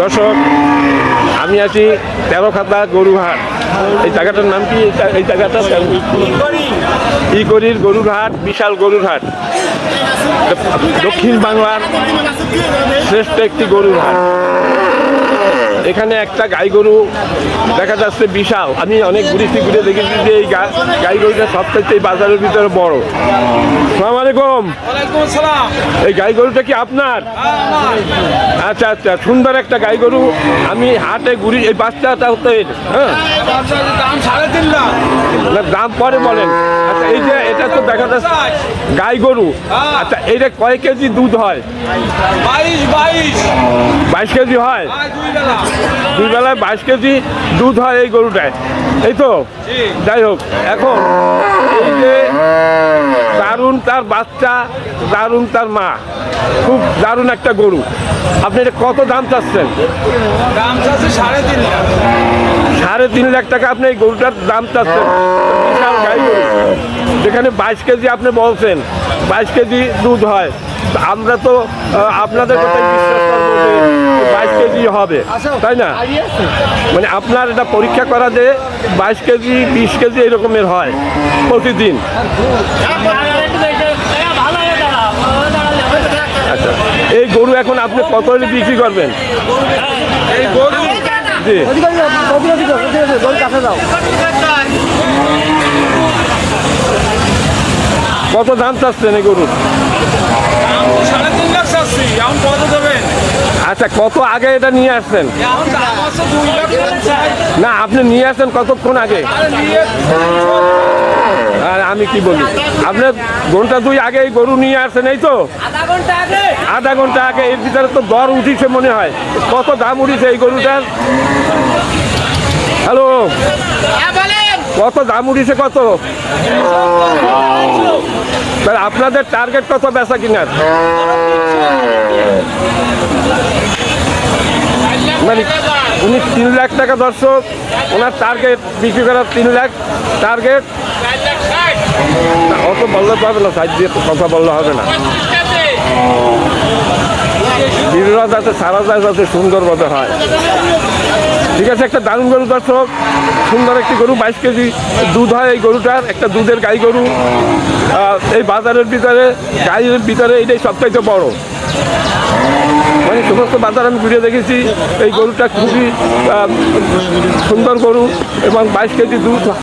দর্শক, আমি আছি তেরোখাতা গরুহাট। এই জায়গাটার নাম কি? এই জায়গাটা ইকরির গরুর হাট, বিশাল গরুর হাট, দক্ষিণ বাংলার শ্রেষ্ঠ একটি গরুর হাট। এখানে একটা গাই গরু দেখা যাচ্ছে বিশাল। আমি অনেক ঘুরে দেখেছি যে এই গাই গরুটা সবথেকে এই বাজারের ভিতরে বড়। আসসালামু আলাইকুম। এই গাই গরুটা কি আপনার? আচ্ছা আচ্ছা, সুন্দর একটা গাই গরু। আমি হাটে ঘুরি, এই বাচ্চাটা হতে, হ্যাঁ, দাম পরে বলেন। আচ্ছা, এই যে এটা তো দেখা যাচ্ছে গাই গরু। আচ্ছা, এইটা কয় কেজি দুধ হয়? 22 কেজি হয়। দুই বেলায় 22 কেজি দুধ হয় এই গরুটায়, এই তো। যাই হোক, এখন এই যে দারুণ তার বাচ্চা, দারুণ তার মা, খুব দারুণ একটা গরু। আপনি এটা কত দাম চাচ্ছেন? দাম চাচ্ছে 3.5 লাখ। 3.5 লাখ টাকা আপনি এই গরুটার দাম চাচ্ছেন। বিশাল গাই গরু, যেখানে 22 কেজি আপনি বলছেন, 22 কেজি দুধ হয়। আমরা তো আপনাদের কথাই বিশ্বাস করবো যে 22 কেজি হবে, তাই না? মানে আপনার এটা পরীক্ষা করা যে 22 কেজি 20 কেজি এরকমের হয় প্রতিদিন। আচ্ছা, এই গরু এখন আপনি কত হলে বিক্রি করবেন? এই গরু জি, কত দাম চাচ্ছেন এই গরুর? 3.5 লাখ চাচ্ছি। এখন কত দেবেন? আচ্ছা, কত আগে এটা নিয়ে আসছেন? এখন দাম আছে 2 লাখ 50। না, আপনি নিয়ে আসছেন কতক্ষণ আগে? আর আমি কি বলি, আপনার ঘন্টা দুই আগে এই গরু নিয়ে আসছেন, এই তো আধা ঘন্টা আগে। এর ভিতরে তো দর উঠিছে মনে হয়। কত দাম উঠিছে এই গরুটার? হ্যালো, কত দাম উঠিছে? কত? তাহলে আপনাদের টার্গেট কত বেচা কিনার? মানে উনি 3 লাখ টাকা, দর্শক ওনার টার্গেট বিক্রি করার 3 লাখ টার্গেট। অত বললে তো হবে না, সাইড দিয়ে কথা বললে হবে না। ভিড়রা যাতে সারা যায়, যাতে সুন্দর মতো হয়। ঠিক আছে, একটা দারুণ গরু দর্শক, সুন্দর একটি গরু, 22 কেজি দুধ হয় এই গরুটার। একটা দুধের গাই গরু এই বাজারের ভিতরে, গাইয়ের ভিতরে এটাই সবচাইতে বড়। মানে সমস্ত বাজার আমি ঘুরে দেখেছি, এই গরুটা খুবই সুন্দর গরু এবং 22 কেজি দুধ